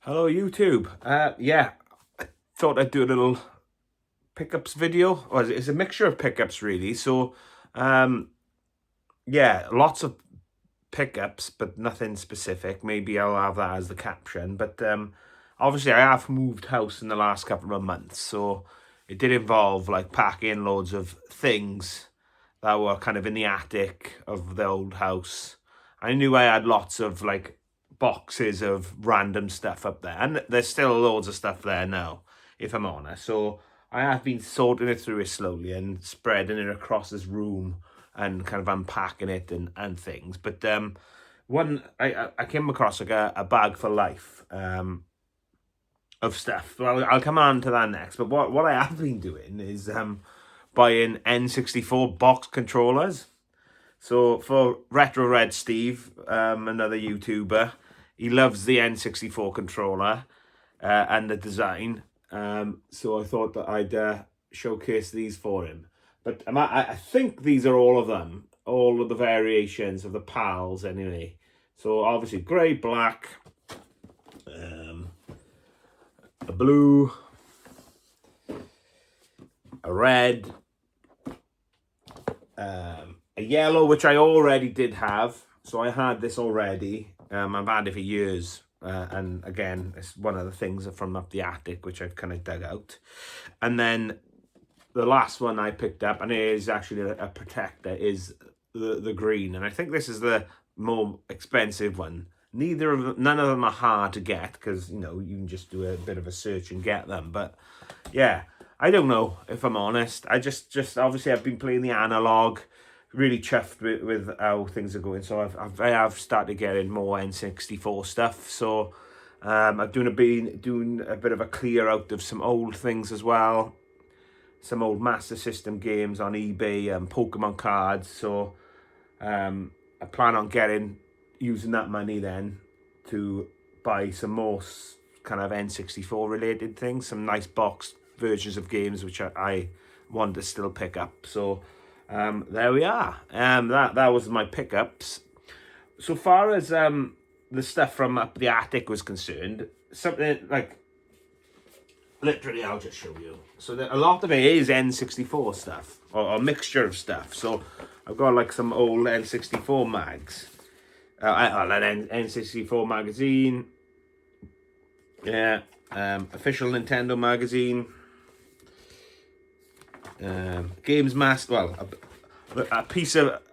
Hello YouTube. Yeah, I thought I'd do a little pickups video. Or it's a mixture of pickups really. So, um, yeah, lots of pickups, but nothing specific. Maybe I'll have that as the caption. But obviously, I have moved house in the last couple of months, so it did involve like packing loads of things that were kind of in the attic of the old house. I knew I had lots of like boxes of random stuff up there, and there's still loads of stuff there now, if I'm honest. So I have been sorting it through it slowly and spreading it across this room and kind of unpacking it and things. But one I came across like a bag for life of stuff. Well, I'll come on to that next. But what I have been doing is buying N64 box controllers. So for Retro Red Steve, another YouTuber, he loves the N64 controller and the design. So I thought that I'd showcase these for him. But I think these are all of them, all of the variations of the PALs anyway. So obviously grey, black, a blue, a red, a yellow, which I already did have. So I had this already. I've had it for years. And again, it's one of the things from up the attic, which I've kind of dug out. And then the last one I picked up, and it is actually a protector, is the green. And I think this is the more expensive one. None of them are hard to get because, you know, you can just do a bit of a search and get them. But yeah, I don't know if I'm honest. I just obviously I've been playing the analog, really chuffed with how things are going. So I have started getting more N64 stuff. So I've been doing a bit of a clear out of some old things as well. Some old Master System games on eBay and Pokemon cards. So I plan on using that money then to buy some more kind of N64 related things, some nice box versions of games which I want to still pick up. So there we are. That was my pickups. So far as the stuff from up the attic was concerned, something like literally I'll just show you. So a lot of it is N64 stuff or a mixture of stuff. So I've got like some old N64 mags. An N64 magazine. Yeah. Official Nintendo magazine. Games Master. Well, a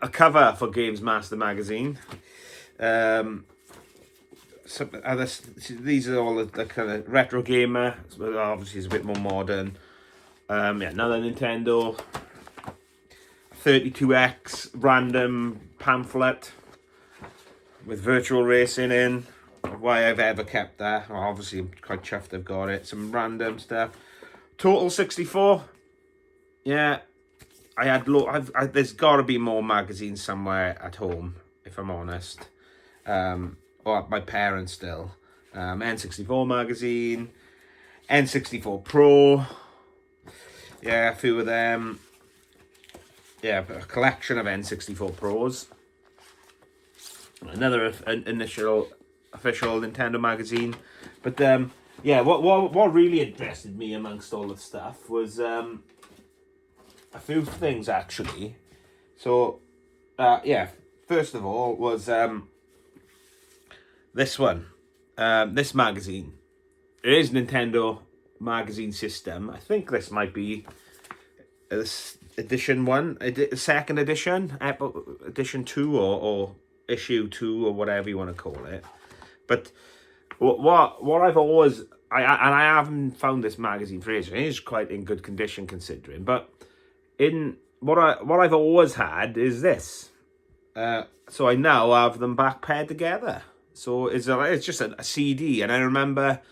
cover for Games Master magazine. These are all the kind of retro gamer. Obviously, it's a bit more modern. Yeah, another Nintendo 32X random pamphlet with virtual racing in. Why I've ever kept that. Well, obviously, I'm quite chuffed I've got it. Some random stuff. Total 64. Yeah, I had there's got to be more magazines somewhere at home, if I'm honest. Or at my parents still. N64 magazine. N64 Pro. Yeah, a few of them. Yeah, a collection of N64 Pros. Another initial official Nintendo magazine. But yeah, what really interested me amongst all the stuff was a few things actually. So yeah, first of all was this one, this magazine. It is Nintendo magazine system. I think this might be edition one, second edition, edition 2 or issue 2 or whatever you want to call it. But what I've always I haven't found this magazine for ages. It is quite in good condition considering. But in what I've always had is this. So I now have them back paired together. So it's just a CD, and I remember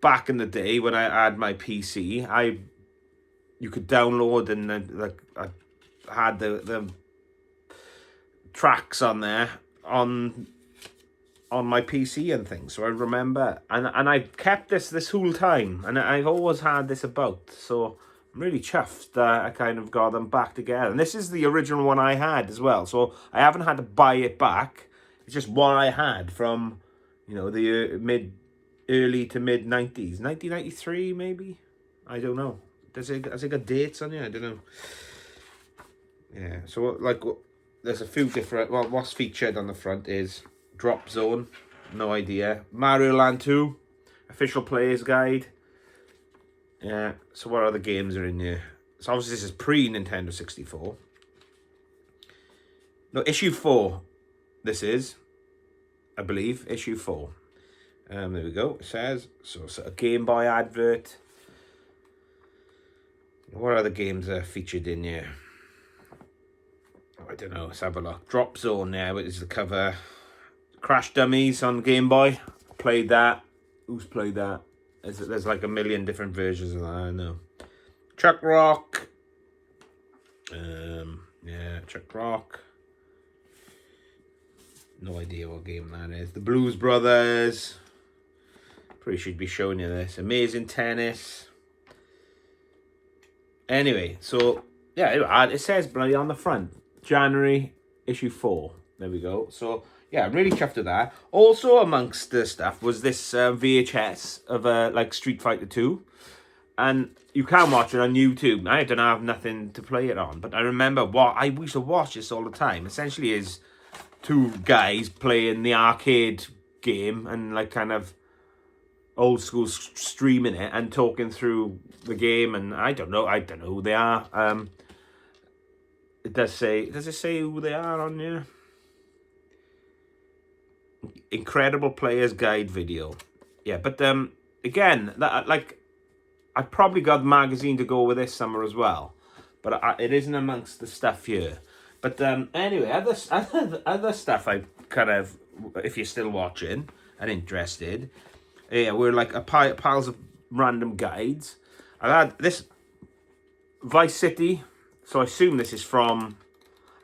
back in the day when I had my PC, you could download and like I had the tracks on there on my PC and things. So I remember, and I kept this whole time, and I've always had this about. So I'm really chuffed that I kind of got them back together. And this is the original one I had as well. So I haven't had to buy it back. It's just what I had from, you know, the mid early to mid 90s, 1993 maybe. I don't know. Has it got dates on it? I don't know. Yeah. So like, there's a few different. Well, what's featured on the front is Drop Zone. No idea. Mario Land 2, official players guide. Yeah. So what other games are in here? So obviously this is pre-Nintendo 64. No, issue 4. This is, I believe, issue 4. There we go. It says so. It's a Game Boy advert. What other games are featured in here? I don't know. Let's have a look. Drop Zone there, which is the cover. Crash Dummies on Game Boy. Played that. Who's played that? There's like a million different versions of that. I know. Chuck Rock. Yeah, Chuck Rock. No idea what game that is. The Blues Brothers. Pretty should be showing you this. Amazing Tennis. Anyway, so yeah, it says bloody on the front, January issue 4. There we go. So yeah, I'm really chuffed with that. Also amongst the stuff was this VHS of like Street Fighter 2, and you can watch it on YouTube. I don't have nothing to play it on, but I remember I used to watch this all the time. Essentially, is two guys playing the arcade game and like kind of old school streaming it and talking through the game, and I don't know who they are. It does it say who they are on here? Incredible Players Guide video. Yeah, but again, that like I probably got the magazine to go with this summer as well, but it isn't amongst the stuff here. But anyway, other stuff I kind of, if you're still watching and interested, yeah, we're like piles of random guides. I had this Vice City, so I assume this is from,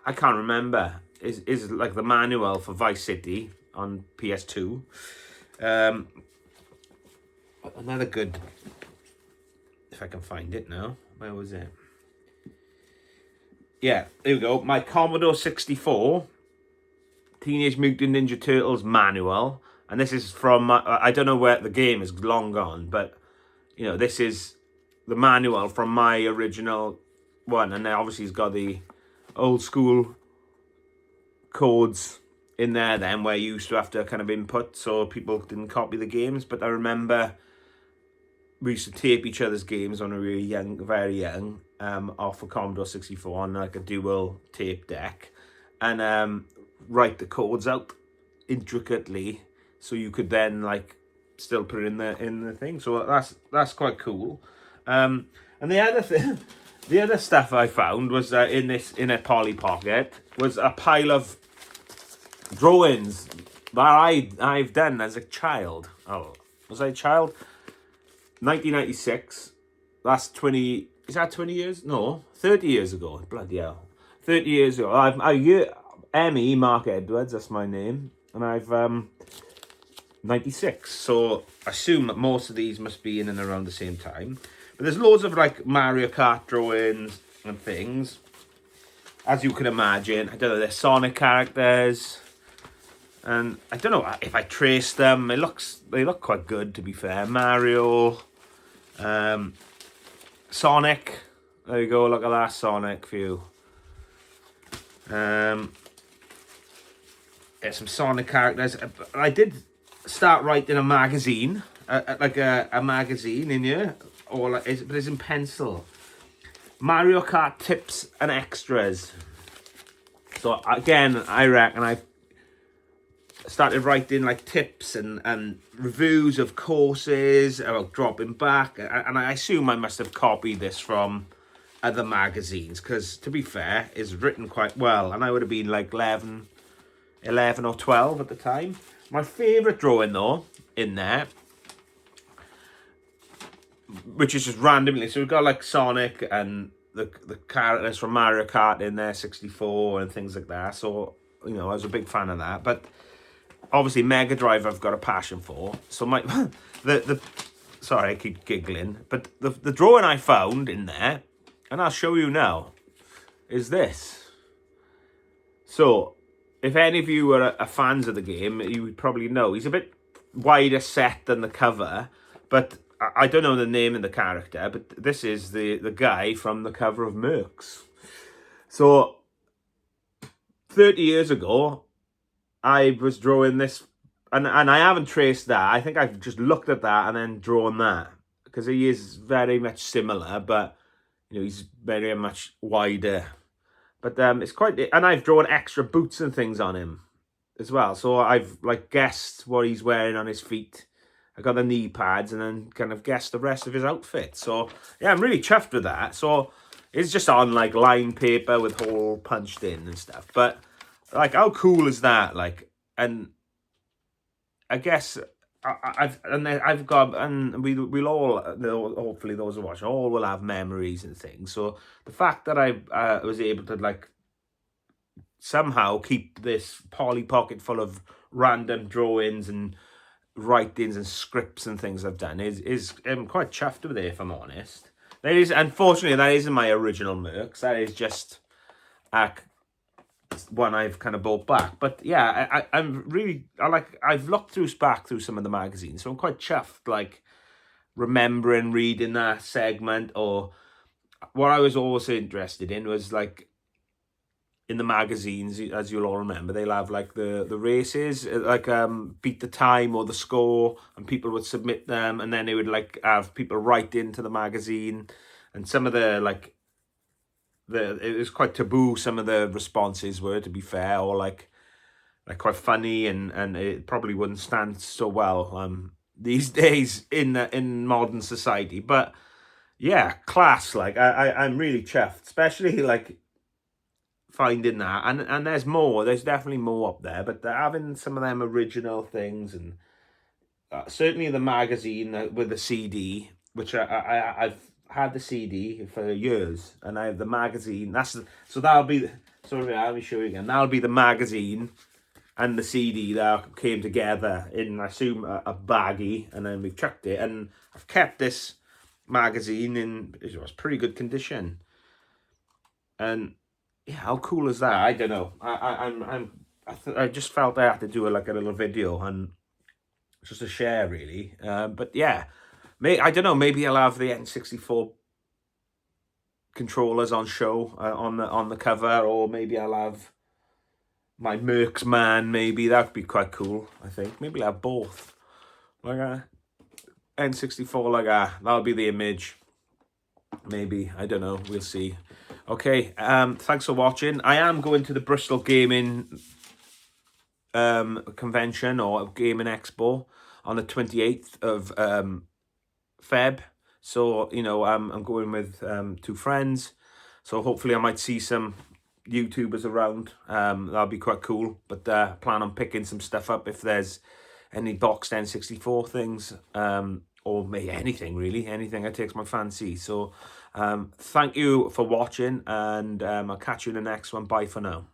I can't remember, is like the manual for Vice City on PS2. Another good, if I can find it now, where was it? Yeah, there we go. My Commodore 64 Teenage Mutant Ninja Turtles manual. And this is from, I don't know where the game is long gone, but, you know, this is the manual from my original one. And then obviously it's got the old school codes in there then, where you used to have to kind of input so people didn't copy the games. But I remember we used to tape each other's games when we were young, very young, off a Commodore 64 on like a dual tape deck, and write the codes out intricately so you could then like still put it in the thing. So that's quite cool. And the other stuff I found was in a Polly Pocket was a pile of drawings that I've done as a child. Oh, was I a child? 1996. That's 20. Is that 20 years? No, 30 years ago. Bloody hell, 30 years ago. Emmy Mark Edwards. That's my name, and I've 96. So I assume that most of these must be in and around the same time. But there's loads of like Mario Kart drawings and things, as you can imagine. I don't know. They're Sonic characters. And I don't know if I trace them. They look quite good, to be fair. Mario, Sonic. There you go. Look at that Sonic view. Yeah, some Sonic characters. I did start writing a magazine, like a magazine in here, or like, but it's in pencil. Mario Kart tips and extras. So again, I reckon I started writing like tips and reviews of courses about dropping back, and I assume I must have copied this from other magazines, because to be fair, it's written quite well, and I would have been like 11 or 12 at the time. My favourite drawing though in there, which is just randomly, so we've got like Sonic and the characters from Mario Kart in there, 64 and things like that, so you know, I was a big fan of that. But obviously Mega Drive I've got a passion for. So my sorry, I keep giggling, but the drawing I found in there, and I'll show you now, is this. So if any of you are fans of the game, you would probably know he's a bit wider set than the cover, but I don't know the name of the character, but this is the guy from the cover of Mercs. So 30 years ago, I was drawing this, and I haven't traced that. I think I've just looked at that and then drawn that, because he is very much similar, but you know, he's very much wider. But it's quite, and I've drawn extra boots and things on him as well. So I've like guessed what he's wearing on his feet. I got the knee pads and then kind of guessed the rest of his outfit. So yeah, I'm really chuffed with that. So it's just on like lined paper with hole punched in and stuff. But like, how cool is that? Like, and I guess I've got, and we'll all, hopefully those who watch, all will have memories and things. So the fact that I was able to like somehow keep this Polly Pocket full of random drawings and writings and scripts and things I've done is I'm quite chuffed with it, if I'm honest. That is, unfortunately, that isn't my original Mercs. That is just one I've kind of bought back. But yeah, I've looked back through some of the magazines, so I'm quite chuffed, like remembering reading that segment. Or what I was always interested in was like, in the magazines, as you'll all remember, they'll have like the races, like beat the time or the score, and people would submit them, and then they would like have people write into the magazine, and some of the like it was quite taboo. Some of the responses were, to be fair, or like quite funny, and it probably wouldn't stand so well these days in modern society. But yeah, class. Like I'm really chuffed, especially like finding that, and there's definitely more up there, but they're having some of them original things, and certainly the magazine with the CD, which I've had the CD for years, and I have the magazine. So that'll be, sorry, let me show you again. That'll be the magazine and the CD that came together in, I assume, a baggie, and then we've chucked it, and I've kept this magazine in, it was pretty good condition. And yeah, how cool is that? I don't know. I just felt I had to do like a little video and just a share, really. But yeah, I don't know. Maybe I'll have the N64 controllers on show on the cover, or maybe I'll have my Mercs man. Maybe that'd be quite cool. I think maybe I'll have both, like a N64, like that'll be the image. Maybe, I don't know. We'll see. Okay, thanks for watching. I am going to the Bristol Gaming convention, or Gaming Expo, on the 28th of Feb. So, you know, I'm going with 2 friends. So hopefully I might see some YouTubers around. That'll be quite cool. But plan on picking some stuff up if there's any boxed N64 things. Or maybe anything, really. Anything that takes my fancy. So thank you for watching, and I'll catch you in the next one. Bye for now.